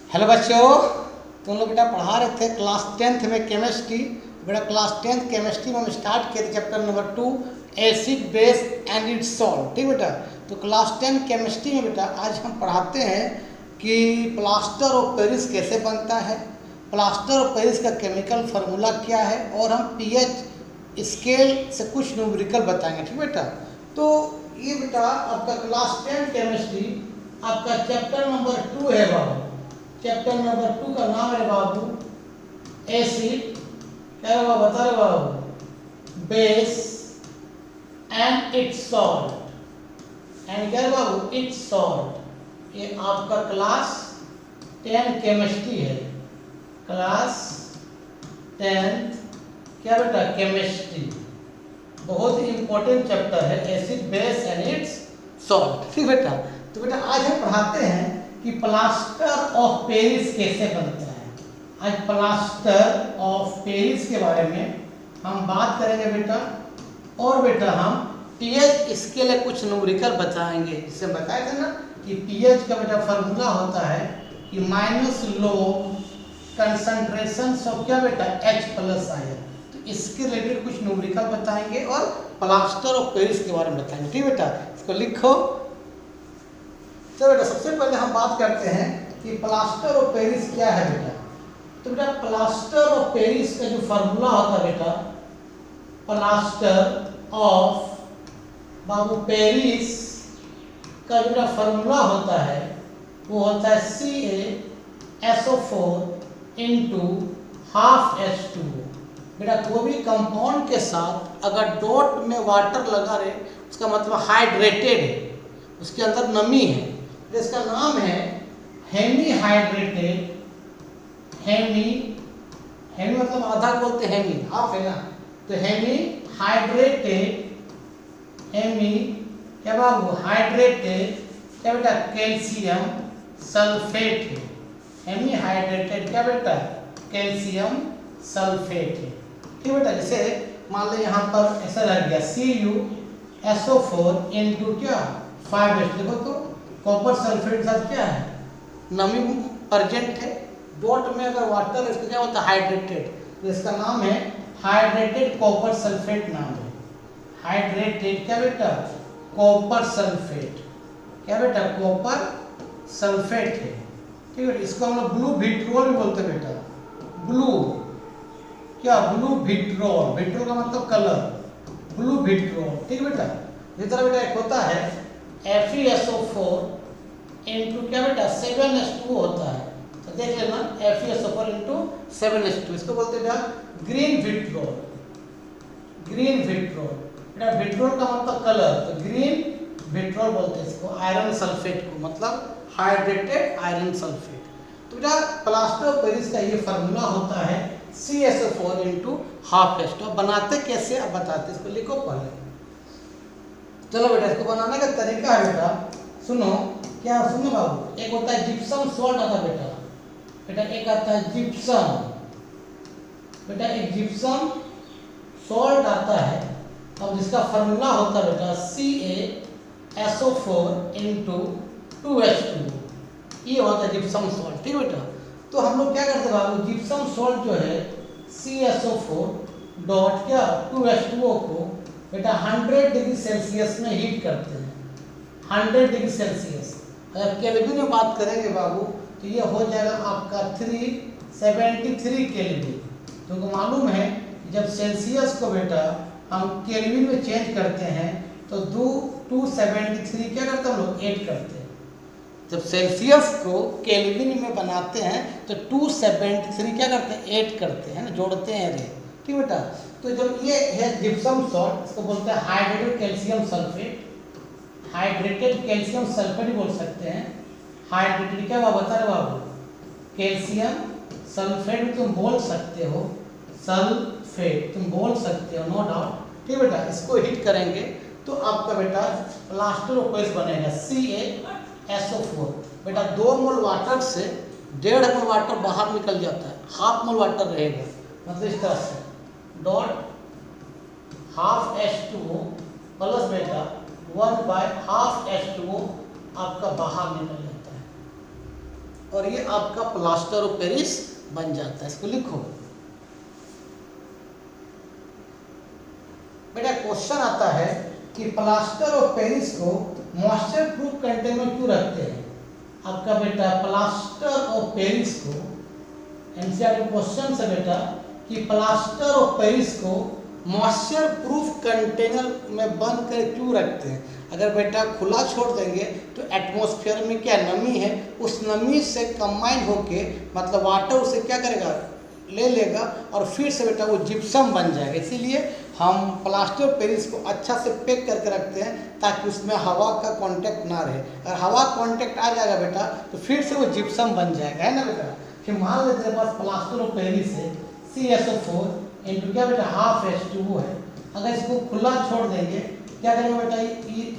Hello बच्चों, तुम लोग बेटा पढ़ा रहे थे क्लास 10th में केमिस्ट्री। बेटा क्लास 10th केमिस्ट्री में हम स्टार्ट किए थे chapter number 2 acid base and it's salt. ठीक बेटा, तो क्लास 10 केमिस्ट्री में बेटा आज हम पढ़ाते हैं कि प्लास्टर ऑफ पेरिस कैसे बनता है, प्लास्टर ऑफ पेरिस का केमिकल फार्मूला क्या है, और हम पीएच स्केल से कुछ न्यूमेरिकल बताएंगे। ठीक बेटा, तो ये बेटा आपका क्लास 10 केमिस्ट्री आपका चैप्टर नंबर 2 है बाबू। चैप्टर नंबर 2 का नाम है बाबू एसिड, क्या है बाबू बता रहे बाबू, base and it's salt. And क्या है बाबू, इट्स सॉल्ट। ये आपका क्लास 10 केमिस्ट्री है, क्लास 10 क्या बेटा केमिस्ट्री। बहुत ही इंपॉर्टेंट चैप्टर है acid base and it's salt. ठीक बेटा, तो बेटा आज हम पढ़ाते हैं कि प्लास्टर ऑफ पेरिस कैसे बनता है। आज प्लास्टर ऑफ पेरिस के बारे में हम बात करेंगे बेटा, और बेटा हम पीएच इसके लिए कुछ न्यूमेरिकल बताएंगे। जिससे बताया था ना कि पीएच का बेटा फार्मूला होता है कि माइनस लो कंसंट्रेशन ऑफ क्या बेटा H+आयन। तो इसके रिलेटेड कुछ न्यूमेरिकल बताएंगे और प्लास्टर ऑफ पेरिस के बारे में बताएंगे। ठीक बेटा, इसको लिखो। तो बेटा सबसे पहले हम बात करते हैं कि प्लास्टर ऑफ पेरिस क्या है बेटा। तो बेटा प्लास्टर ऑफ पेरिस का जो फार्मूला होता है बेटा, प्लास्टर ऑफ बाबू पेरिस का जो बेटा फार्मूला होता है वो होता है CaSO4 इंटू हाफ H2O। बेटा कोई भी कंपाउंड के साथ अगर डॉट में वाटर लगा रहे उसका मतलब हाइड्रेटेड है, उसके अंदर नमी है। इसका नाम है हेमी हाइड्रेटेड। हेमी मतलब आधा बोलते हैं, हेमी हाफ है ना, तो हेमी हाइड्रेटेड, हेमी क्या बाबू हाइड्रेटेड क्या बेटा कैल्शियम सल्फेट है। हेमी हाइड्रेटेड क्या बेटा कैल्शियम सल्फेट है। ठीक बेटा, जैसे मान लो यहाँ पर ऐसा लग गया CuSO4 इंटू क्या 5H। देखो तो कॉपर सल्फेट साथ क्या है, नमी प्रेजेंट है, डॉट में अगर वाटर है इसका क्या होता है हाइड्रेटेड, तो इसका नाम है हाइड्रेटेड कॉपर सल्फेट नाम है। हाइड्रेटेड क्या बेटा कॉपर सल्फेट, क्या बेटा कॉपर सल्फेट है। ठीक है, इसको हम लोग ब्लू विट्रोल भी बोलते हैं बेटा, ब्लू क्या ब्लू विट्रोल, विट्रोल का मतलब कलर, ब्लू विट्रोल। ठीक बेटा, इस तरह बेटा एक होता है FeSO4 इंटू क्या बेटा 7H2O होता है। तो देख लेना FeSO4 इंटू 7H2, इसको बोलते हैं बेटा ग्रीन विट्रोल। ग्रीन विट्रोल बेटा, विट्रोल का मतलब कलर, तो ग्रीन विट्रोल बोलते हैं इसको। आयरन सल्फेट को मतलब हाइड्रेटेड आयरन सल्फेट। तो बेटा प्लास्टर ऑफ पेरिस का ये फार्मूला होता है CaSO4 इंटू हाफ H2O। बनाते कैसे अब बताते, इसको लिखो पहले। चलो बेटा इसको बनाने का तरीका है बेटा, सुनो क्या, सुनो बाबू। एक होता है जिप्सम सॉल्ट आता है बेटा, एक आता है जिप्सम, बेटा एक जिप्सम सॉल्ट आता है। अब जिसका फार्मूला होता है बेटा CaSO4 इंटू 2H2O, ये होता है जिप्सम सॉल्ट। ठीक बेटा, तो हम लोग क्या करते हैं बाबू, जिप्सम सॉल्ट जो है CaSO4 डॉट क्या 2H2O को बेटा 100 डिग्री सेल्सियस में हीट करते हैं। 100 डिग्री सेल्सियस, अगर केल्विन में बात करेंगे बाबू तो ये हो जाएगा आपका 373 केल्विन। तो मालूम है जब सेल्सियस को बेटा हम केल्विन में चेंज करते हैं तो 273 क्या करते हैं हम लोग 8 करते हैं। जब सेल्सियस को केल्विन में बनाते हैं तो 273 क्या करते हैं 8 करते हैं ना, जोड़ते हैं रे। ठीक बेटा, तो जब ये है जिप्सम सॉल्ट, इसको बोलते हैं hydrated calcium sulphate. Hydrated calcium sulphate ही बोल सकते हैं। हाइड्रेटेड क्या बाबू बता रहे बाबू कैल्शियम सल्फेट भी तुम बोल सकते हो, सल्फेट तुम बोल सकते हो, नो डाउट। ठीक बेटा, इसको हीट करेंगे तो आपका बेटा प्लास्टर ऑफ पेरिस बनेगा CaSO4। बेटा 2 मोल वाटर से 1.5 मोल वाटर बाहर निकल जाता है, हाफ मोल वाटर रहेगा, मतलब इस तरह से डॉट हाफ H2O प्लस बेटा 1/2 H2O आपका बाहर निकल जाता है। और ये आपका प्लास्टर ऑफ पेरिस बन जाता है। इसको लिखो बेटा। क्वेश्चन आता है कि प्लास्टर ऑफ पेरिस को मॉइस्चर प्रूफ कंटेनर में क्यों रखते हैं। आपका बेटा प्लास्टर ऑफ पेरिस को एनसीईआरटी क्वेश्चन से बेटा कि प्लास्टर ऑफ पेरिस को मॉइस्चर प्रूफ कंटेनर में बंद कर क्यों रखते हैं। अगर बेटा खुला छोड़ देंगे तो एटमॉस्फेयर में क्या नमी है, उस नमी से कंबाइन होके मतलब वाटर उसे क्या करेगा, ले लेगा और फिर से बेटा वो जिप्सम बन जाएगा। इसीलिए हम प्लास्टर ऑफ पेरिस को अच्छा से पैक करके रखते हैं ताकि उसमें हवा का कांटेक्ट ना रहे। अगर हवा कांटेक्ट आ जाएगा बेटा तो फिर से वो जिप्सम बन जाएगा, है ना बेटा। फिर मान लेते हैं पास प्लास्टर ऑफ पेरिस है CSO4 इंटू क्या बेटा हाफ H2O है। अगर इसको खुला छोड़ देंगे क्या करेगा बेटा,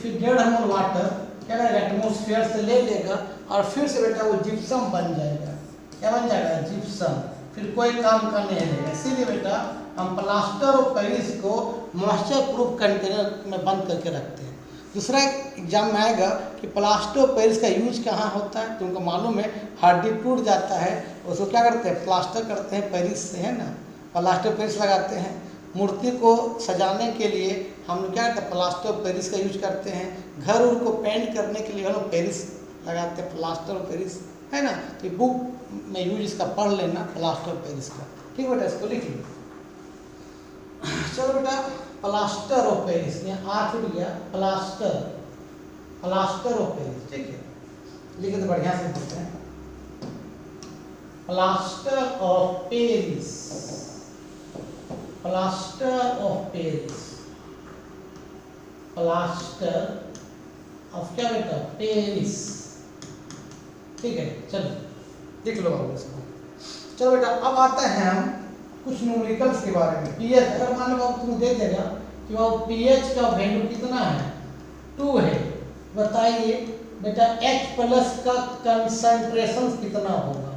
फिर 1.5 मोल वाटर क्या करेगा एटमॉस्फेयर से ले लेगा और फिर से बेटा वो जिप्सम बन जाएगा। क्या बन जाएगा, जिप्सम। फिर कोई काम का नहीं रहेगा। इसीलिए बेटा हम प्लास्टर ऑफ पेरिस को मॉइस्चर प्रूफ कंटेनर में बंद करके रखते हैं। दूसरा एग्जाम में आएगा कि प्लास्टर ऑफ पेरिस का यूज कहाँ होता है। तुमको मालूम है हड्डी टूट जाता है, उसको क्या करते हैं, प्लास्टर करते हैं पेरिस से, है ना। प्लास्टर ऑफ पेरिस लगाते हैं। मूर्ति को सजाने के लिए हम लोग क्या करते हैं, प्लास्टर ऑफ पेरिस का यूज करते हैं। घर उर को पेंट करने के लिए हम लोग पेरिस लगाते हैं, प्लास्टर ऑफ पेरिस, है ना। तो बुक में यूज इसका पढ़ लेना प्लास्टर ऑफ पेरिस का, ठीक बेटा। इसको लिख लो। चलो बेटा प्लास्टर ऑफ पेरिस में आ छूट गया, प्लास्टर ऑफ पेरिस, ठीक है। लिखे तो बढ़िया से लिखते हैं plaster of Paris, plaster of Paris, plaster of क्या बेटा, पेरिस, ठीक है। चलो लिख लो आप इसको। चलो बेटा अब आता है हम कुछ न्यूमेरिकल्स के बारे में। पीएच अगर मान लो तुम्हें दे देगा कि वो पीएच का वैल्यू कितना है, 2 है, बताइए बेटा H+ का कंसंट्रेशन कितना होगा।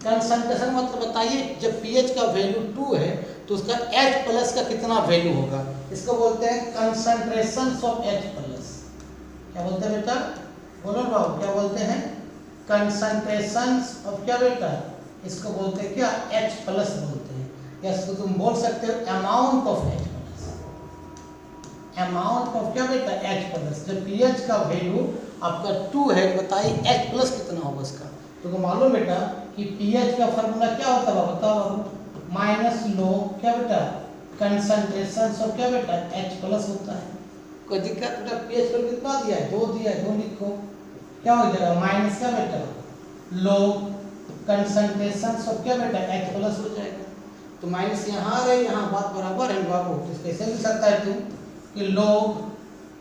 कंसंट्रेशन मतलब बताइए जब पीएच का वैल्यू 2 है तो उसका H+ का कितना वैल्यू होगा। इसको बोलते हैं कंसंट्रेशन ऑफ H+। क्या बोलते हैं बेटा, बोलो बाबू, क्या बोलते हैं, कंसंट्रेशन ऑफ क्या बेटा, इसको बोलते हैं क्या, H+ बोलते हैं। या इसको तुम बोल सकते हो amount of H+, amount of क्या बेटा, H+। जब पीएच का वैल्यू आपका 2 है बताइए H+ कितना होगा इसका। तो मालूम बेटा कि पीएच का फॉर्मूला क्या होता है, बताओ बाबू, माइनस लो क्या बेटा कंसंट्रेशन ऑफ क्या बेटा H+ होता है। कोई दिक्कत बेटा, पीएच पर कितना दिया है, 2 दिया है, 2 लिखो। क्या हो जाएगा माइनस क्या बेटा लो कंसंट्रेशन ऑफ क्या बेटा H+ हो जाएगा। तो माइनस यहाँ रहे, यहाँ बात बराबर है बाबू। तो कैसे लिख सकता है तू कि लोग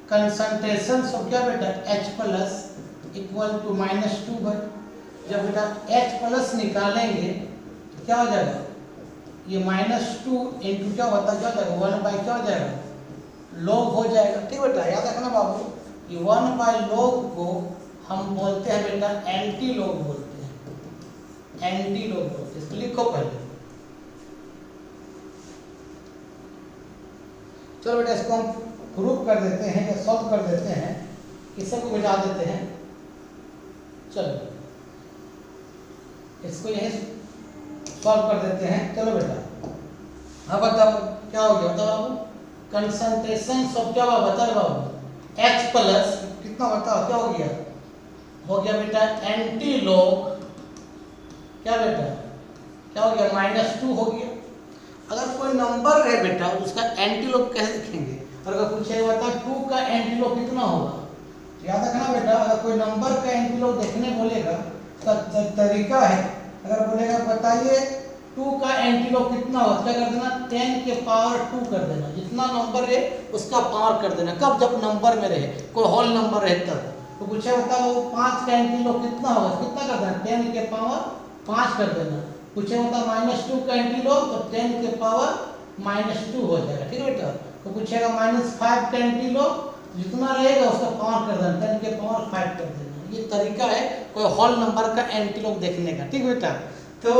कंसंट्रेशन ऑफ क्या बेटा H+ इक्वल टू -2 है। जब बेटा H+ निकालेंगे तो क्या हो जाएगा, ये -2 इंटू क्या होता है, क्या हो जाएगा 1/, क्या हो जाएगा log हो जाएगा, ठीक बेटा। याद रखना बाबू कि 1/log को हम बोलते हैं बेटा एंटी लॉग बोलते हैं, एंटी लॉग बोलते हैं। इसको लिखो पहले। चलो बेटा इसको हम प्रूफ कर देते हैं या सॉल्व कर देते हैं, इस सबको मिटा देते हैं। चलो इसको यही सॉल्व कर देते हैं। चलो बेटा हाँ बताओ क्या हो गया, बताओ बाबू कंसंट्रेशन ऑफ क्या बाबू, बताओ बाबू H+ कितना, बताओ क्या हो गया, हो गया बेटा एंटी लॉग क्या बेटा, क्या हो गया -2 हो गया। अगर कोई नंबर है बेटा उसका एंटी लॉग कैसे लिखेंगे, और अगर पूछेगा बता 2 का एंटी लॉग कितना होगा, तो याद रखना बेटा अगर कोई नंबर का एंटी लॉग देखने बोलेगा तो तरीका है, अगर बोलेगा बताइए 2 का एंटी लॉग कितना होगा, क्या कर देना 10 के पावर 2 कर देना, जितना नंबर है उसका पावर कर देना। कब, जब नंबर में रहे, कोई होल नंबर रहे तब। तो पूछे बताओ 5 का एंटी लॉग कितना होगा, कितना कर देना 10 के पावर 5 कर देना। पूछे बताओ -2 का एंटी लॉग तो 10 के पावर -2 हो जाएगा, ठीक है बेटा। तो पूछेगा -5 का एंटी लॉग, जितना रहेगा उसका पावर कर देना 10 के पावर 5 कर देना। ये तरीका है कोई होल नंबर का एंटी लॉग देखने का, ठीक बेटा। तो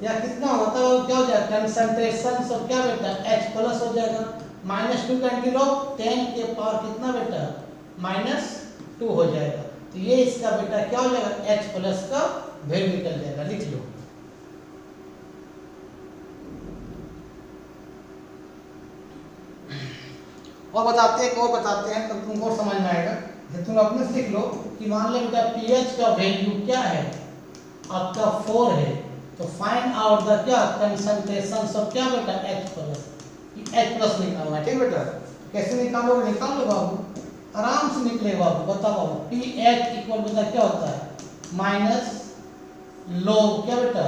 या कितना होता है क्या हो जाएगा कंसंट्रेशन ऑफ क्या बेटा H+ हो जाएगा, -2 का एंटी लॉग 10 के पावर कितना बेटा -2 हो जाएगा। तो ये इसका बेटा क्या हो जाएगा, h प्लस का वैल्यू निकल जाएगा, लिख लो। और बताते हैं तब तुमको समझ में आएगा। तुम अपने से लिख लो कि मान लो बेटा pH का वैल्यू क्या है, आपका 4 है, तो फाइंड आउट द क्या कंसंट्रेशन ऑफ क्या बेटा H प्लस, H प्लस निकालना है, ठीक बेटा। कैसे निकालोगे, निकाल लो बाबू, आराम से निकलेगा बाबू। बताओ बाबू, pH इक्वल बेटा क्या होता है, माइनस लोग क्या बेटा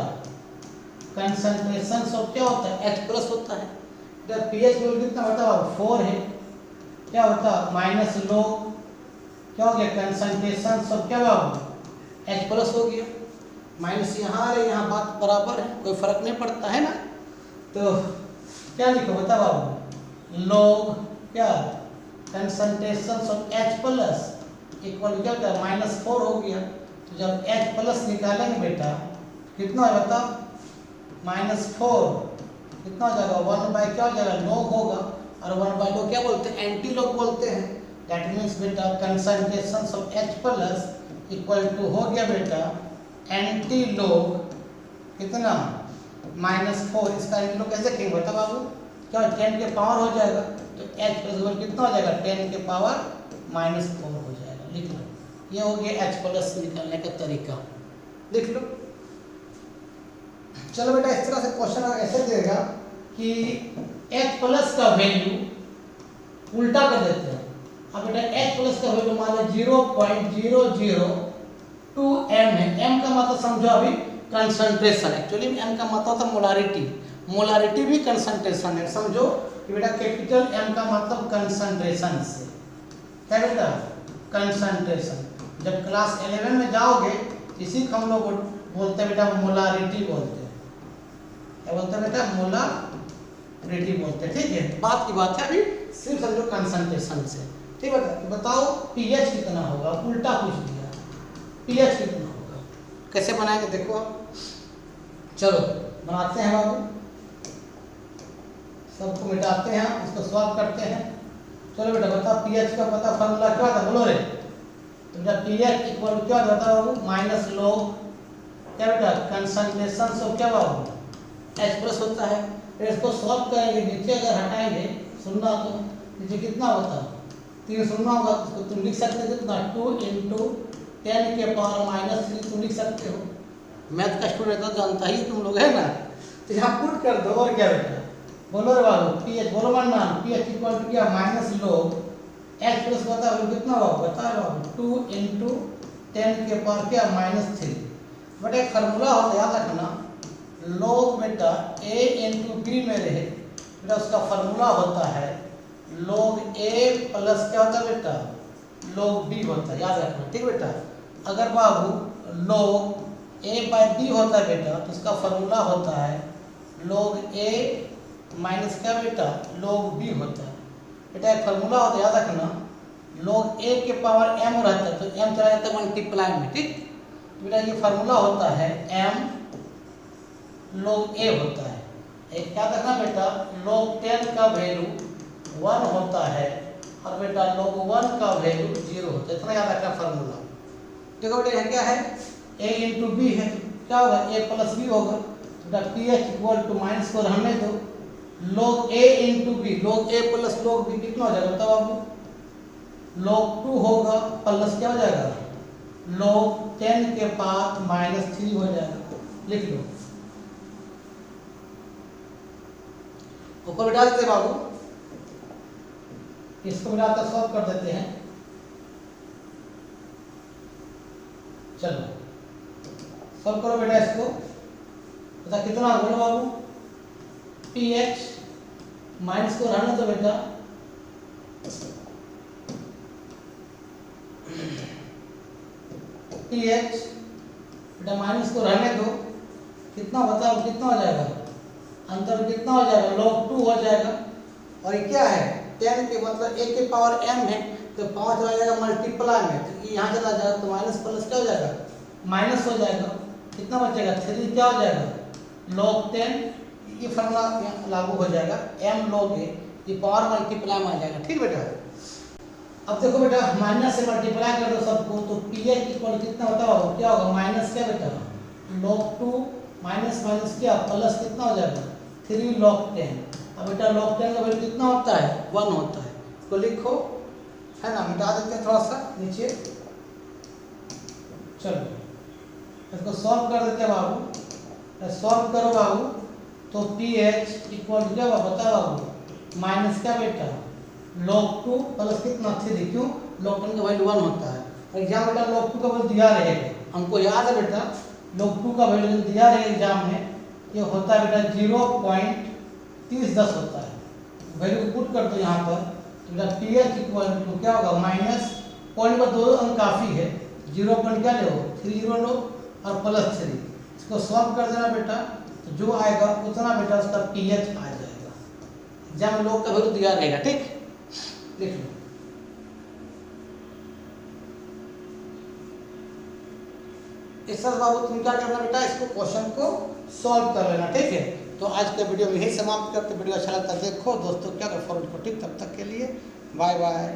कंसंट्रेशन ऑफ क्या होता है, H प्लस होता है। जब pH वैल्यू कितना होता है बाबू, 4 है, क्या होता है माइनस लोग क्या हो गया कंसंट्रेशन ऑफ क्या बाबू H प्लस हो गया। माइनस यहाँ आ रहे, यहाँ बात बराबर है, कोई फर्क नहीं पड़ता है ना। तो क्या लिखो बता बाबू, लोग क्या concentration of H plus equal क्या होता है -4 हो गया। तो जब H प्लस निकालेंगे बेटा कितना है बताओ, -4 कितना हो जाएगा, 1 बाई क्या हो जाएगा लोग होगा, और 1 बाई लोग क्या बोलते हैं, एंटी लोग बोलते हैं। दैट मीन्स बेटा concentration of H plus equal to हो गया बेटा एंटी लोग कितना -4। इसका एंटी लोग कैसे लिखेंगे बता बाबू, क्या 10 के पावर हो जाएगा, तो H प्लस कितना हो जाएगा 10 के पावर -4 हो जाएगा, लिख लो। ये हो गया H प्लस निकालने का तरीका, लिख लो। चलो बेटा इस तरह से क्वेश्चन ऐसे देगा कि H प्लस का वैल्यू उल्टा कर देते हैं। अब बेटा H प्लस का वैल्यू मान लो 0.002 m है। m का मतलब समझो अभी कंसंट्रेशन, एक्चुअली m का मतलब होता है मोलारिटी, मोलारिटी भी कंसंट्रेशन है। समझो कि बेटा कैपिटल M का मतलब कंसंट्रेशन से, क्या बेटा कंसंट्रेशन। जब क्लास 11 में जाओगे इसी को हम लोग बोलते हैं बेटा मोलारिटी बोलते हैं, क्या बोलते हैं बेटा मोलारिटी बोलते हैं, ठीक है। बात की बात है अभी सिर्फ समझो कंसंट्रेशन से, ठीक है। बताओ pH कितना होगा, उल्टा पूछ दिया, pH कितना होगा, कैसे बनाएंगे देखो आप। चलो बनाते हैं बाबू, सबको मिटाते हैं, इसको सॉल्व करते हैं। चलो बेटा बताओ pH का पता फॉर्मूला क्या था, बोलो रे। तो जब pH इक्वल क्या होता है बाबू माइनस लोग क्या बेटा कंसंट्रेशन ऑफ क्या बाबू H प्लस होता है। फिर इसको सॉल्व करेंगे, नीचे अगर हटाएंगे सुनना तो नीचे कितना होता है 3 सुनना होगा, तो तुम लिख सकते हो कितना 2 × 10 के पावर -3 तुम लिख सकते हो। मैथ का स्टूडेंट तो जानता ही तुम लोग है ना। तो यहाँ पुट कर दो, और क्या बेटा बोलो रे बाबू pH बोलो मान pH इक्वल टू क्या माइनस लोग H प्लस बताओ कितना बाबू बताओ बाबू 2 × 10 के पावर क्या -3। बट एक फार्मूला होता है याद रखना, लोग बेटा A × B में रहे बेटा उसका फार्मूला होता है लोग A प्लस क्या होता है बेटा लोग B होता है, याद रखना, ठीक बेटा। अगर बाबू लोग A बाई B होता है बेटा तो उसका फार्मूला होता है लोग A माइनस क्या बेटा लोग B होता है। बेटा एक फार्मूला होता है याद रखना, लोग A के पावर m रहता है तो m चला जाता है मल्टीप्लाई में, ठीक। बेटा ये फार्मूला होता है m लोग A होता है। एक क्या रखना बेटा लोग 10 का वैल्यू 1 होता है और बेटा लोग 1 का वैल्यू 0 होता है, इतना याद रखना फार्मूला। देखो बेटा यहाँ क्या है A × B है, क्या होगा A प्लस B होगा। बेटा pH इक्वल टू माइनस को रहने दो, लोग A × B लोग A प्लस लोग B कितना हो जाएगा बताओ बाबू लोग 2 होगा प्लस क्या हो जाएगा लोग 10 के पावर -3 हो जाएगा, लिख लो। ऊपर बिठा देते बाबू, इसको मिलाकर सॉल्व कर देते हैं। चलो सॉल्व करो बेटा इसको, बता कितना बोलो बाबू pH माइनस को रहने दो बेटा pH बेटा माइनस को रहने दो, कितना बताओ कितना हो जाएगा अंतर कितना हो जाएगा log 2 हो जाएगा। और ये क्या है 10 के मतलब a के पावर m है तो पावर चला जाएगा मल्टीप्लाई में, तो यहाँ चला जाएगा तो माइनस प्लस क्या हो जाएगा माइनस हो जाएगा, कितना बचेगा 3 क्या हो जाएगा log 10। ये फॉर्मूला लागू हो जाएगा m log a, ये पावर मल्टीप्लाई में आ जाएगा, ठीक बेटा। अब देखो बेटा माइनस से मल्टीप्लाई कर दो सबको, तो पी एच इक्वल कितना होता होगा, क्या होगा माइनस क्या बेटा log 2 माइनस माइनस क्या प्लस कितना हो जाएगा 3 log 10। अब बेटा log 10 का वैल्यू कितना होता है 1 होता है, इसको लिखो है ना, मिटा देते हैं थोड़ा सा नीचे। चलो इसको सॉल्व कर देते हैं बाबू, सॉल्व करो बाबू, तो पी एच इक्वल क्या होगा बता बाबू माइनस क्या बेटा log 2 प्लस कितना 3, क्यों log 10 का वैल्यू 1 होता है। एग्जाम बेटा log 2 का वैल्यू दिया रहेगा, हमको याद है बेटा log 2 का वैल्यू दिया रहेगा एग्जाम में, ये होता है बेटा 0.3010 होता है। वैल्यू पुट कर दो यहाँ पर, तो बेटा पी एच इक्वल टू क्या होगा माइनस पॉइंट पर 2 अंक काफ़ी है, 0 पॉइंट क्या लो 30 लो और प्लस 3, इसको सॉल्व कर देना बेटा, तो जो आएगा उतना बेटा उसका पी एच आ जाएगा। एग्जाम में log का वैल्यू दिया रहेगा, ठीक लिख लो। इस तरह बाबू तुम क्या करना बेटा इसको क्वेश्चन को सॉल्व कर लेना, ठीक है। तो आज के वीडियो में यही समाप्त करते, वीडियो अच्छा लगता है देखो दोस्तों क्या कर फॉरवर्ड को, ठीक तब तक के लिए बाय बाय।